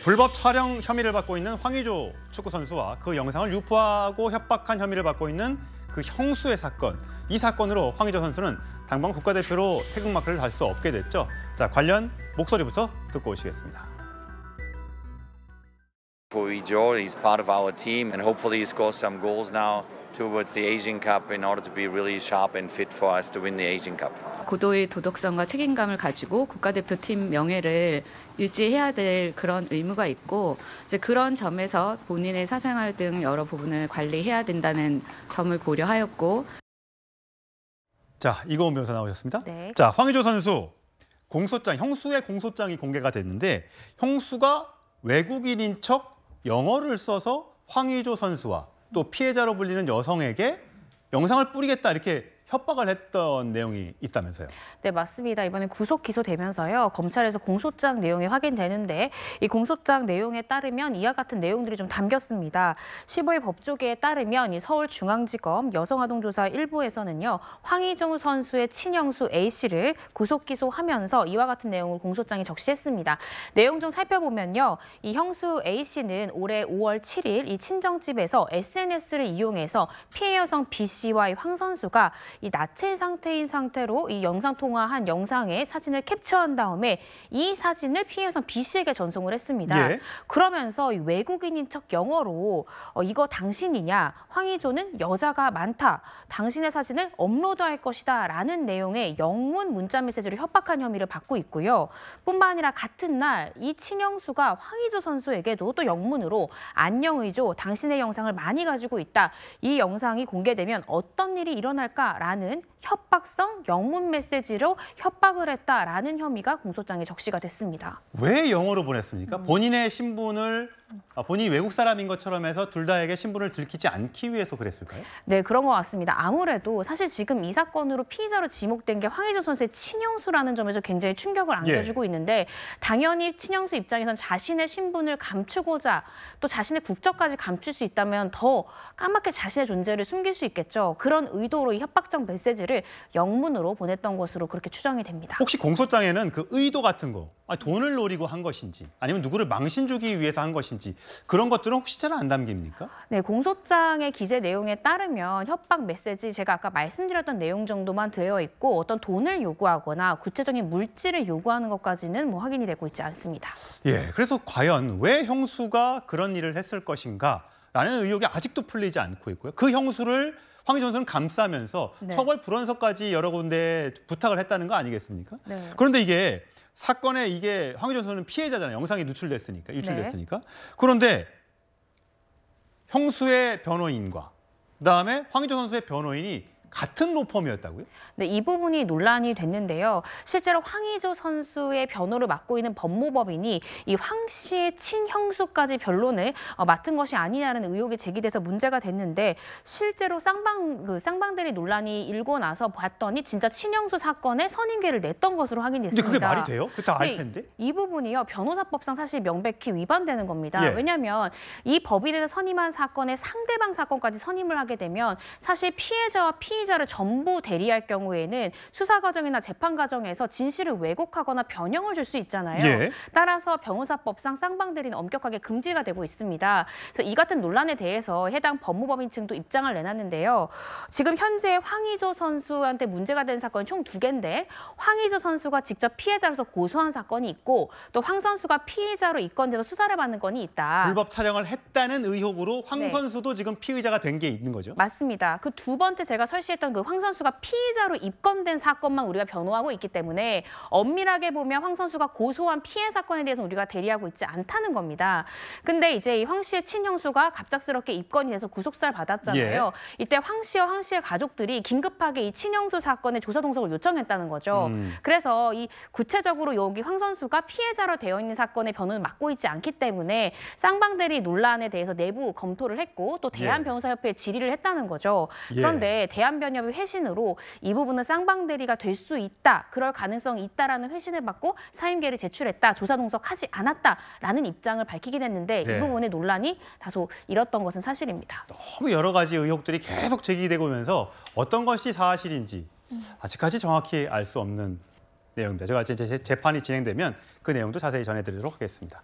불법 촬영 혐의를 받고 있는 황의조 축구 선수와 그 영상을 유포하고 협박한 혐의를 받고 있는 그 형수의 사건. 이 사건으로 황의조 선수는 당번 국가대표로 태극마크를 달 수 없게 됐죠. 자, 관련 목소리부터 듣고 오시겠습니다. For Joel, he's part of our team, and hopefully he scores some goals now towards the Asian Cup in order to be really sharp and fit for us to win the Asian Cup. 고도의 도덕성과 책임감을 가지고 국가대표팀 명예를 유지해야 될 그런 의무가 있고 이제 그런 점에서 본인의 사생활 등 여러 부분을 관리해야 된다는 점을 고려하였고. 자, 이거은 변호사 나오셨습니다. 네. 자, 황의조 선수 공소장, 형수의 공소장이 공개가 됐는데 형수가 외국인인 척 영어를 써서 황의조 선수와 또 피해자로 불리는 여성에게 영상을 뿌리겠다 이렇게 협박을 했던 내용이 있다면서요. 네, 맞습니다. 이번에 구속 기소되면서요. 검찰에서 공소장 내용이 확인되는데 이 공소장 내용에 따르면 이와 같은 내용들이 좀 담겼습니다. 15일 법조계에 따르면 이 서울중앙지검 여성아동조사 1부에서는요. 황의조 선수의 친형수 A씨를 구속 기소하면서 이와 같은 내용을 공소장에 적시했습니다. 내용 좀 살펴보면요. 이 형수 A씨는 올해 5월 7일 이 친정집에서 SNS를 이용해서 피해 여성 B씨와 황 선수가 이 나체 상태인 상태로 이 영상통화한 영상의 사진을 캡처한 다음에 이 사진을 피해 여성 B씨에게 전송을 했습니다. 예. 그러면서 이 외국인인 척 영어로 이거 당신이냐? 황의조는 여자가 많다. 당신의 사진을 업로드할 것이다. 라는 내용의 영문 문자 메시지를 협박한 혐의를 받고 있고요. 뿐만 아니라 같은 날 이 친형수가 황의조 선수에게도 또 영문으로 안녕 의조, 당신의 영상을 많이 가지고 있다. 이 영상이 공개되면 어떤 일이 일어날까라는 협박성 영문 메시지로 협박을 했다라는 혐의가 공소장에 적시가 됐습니다. 왜 영어로 보냈습니까? 본인의 신분을 본인이 외국 사람인 것처럼 해서 둘 다에게 신분을 들키지 않기 위해서 그랬을까요? 네, 그런 것 같습니다. 아무래도 사실 지금 이 사건으로 피의자로 지목된 게 황의조 선수의 친형수라는 점에서 굉장히 충격을 안겨주고 있는데 당연히 친형수 입장에선 자신의 신분을 감추고자 또 자신의 국적까지 감출 수 있다면 더 까맣게 자신의 존재를 숨길 수 있겠죠. 그런 의도로 이 협박적 메시지를 영문으로 보냈던 것으로 그렇게 추정이 됩니다. 혹시 공소장에는 그 의도 같은 거, 돈을 노리고 한 것인지 아니면 누구를 망신 주기 위해서 한 것인지 그런 것들은 혹시 잘 안 담깁니까? 네, 공소장의 기재 내용에 따르면 협박 메시지 제가 아까 말씀드렸던 내용 정도만 되어 있고 어떤 돈을 요구하거나 구체적인 물질을 요구하는 것까지는 뭐 확인이 되고 있지 않습니다. 예, 그래서 과연 왜 형수가 그런 일을 했을 것인가라는 의혹이 아직도 풀리지 않고 있고요. 그 형수를 황의조 선수는 감싸면서 네. 처벌 불원서까지 여러 군데 부탁을 했다는 거 아니겠습니까? 네. 그런데 이게 사건에 이게 황의조 선수는 피해자잖아요. 영상이 유출됐으니까. 그런데 형수의 변호인과 그다음에 황의조 선수의 변호인이 같은 로펌이었다고요? 네, 이 부분이 논란이 됐는데요. 실제로 황의조 선수의 변호를 맡고 있는 법무법인이 이 황 씨의 친형수까지 변론을 맡은 것이 아니냐는 의혹이 제기돼서 문제가 됐는데 실제로 쌍방들이 논란이 일고 나서 봤더니 진짜 친형수 사건에 선임계를 냈던 것으로 확인됐습니다. 근데 그게 말이 돼요? 그거 다 알 텐데? 이 부분이요. 변호사법상 사실 명백히 위반되는 겁니다. 예. 왜냐하면 이 법인에서 선임한 사건에 상대방 사건까지 선임을 하게 되면 사실 피해자와 피의자를 전부 대리할 경우에는 수사 과정이나 재판 과정에서 진실을 왜곡하거나 변형을 줄 수 있잖아요. 예. 따라서 변호사법상 쌍방대리는 엄격하게 금지가 되고 있습니다. 그래서 이 같은 논란에 대해서 해당 법무법인 측도 입장을 내놨는데요. 지금 현재 황의조 선수한테 문제가 된 사건이 총 2개인데 황의조 선수가 직접 피해자로서 고소한 사건이 있고 또 황 선수가 피의자로 입건돼서 수사를 받는 건이 있다. 불법 촬영을 했다는 의혹으로 황 네. 선수도 지금 피의자가 된 게 있는 거죠? 맞습니다. 그 두 번째 제가 설시했던 그 황 선수가 피의자로 입건된 사건만 우리가 변호하고 있기 때문에 엄밀하게 보면 황 선수가 고소한 피해 사건에 대해서 우리가 대리하고 있지 않다는 겁니다. 근데 이제 이 황 씨의 친형수가 갑작스럽게 입건이 돼서 구속사를 받았잖아요. 예. 이때 황 씨와 황 씨의 가족들이 긴급하게 이 친형수 사건의 조사 동석을 요청했다는 거죠. 그래서 이 구체적으로 여기 황 선수가 피해자로 되어 있는 사건의 변호를 맡고 있지 않기 때문에 쌍방대리 논란에 대해서 내부 검토를 했고 또 대한변호사협회에 질의를 했다는 거죠. 예. 그런데 대한변협의 회신으로 이 부분은 쌍방대리가 될 수 있다. 그럴 가능성이 있다라는 회신을 받고 사임계를 제출했다. 조사 동석하지 않았다라는 입장을 밝히긴 했는데 네. 이 부분의 논란이 다소 일었던 것은 사실입니다. 너무 여러 가지 의혹들이 계속 제기되고 오면서 어떤 것이 사실인지 아직까지 정확히 알 수 없는 내용입니다. 제가 재판이 진행되면 그 내용도 자세히 전해드리도록 하겠습니다.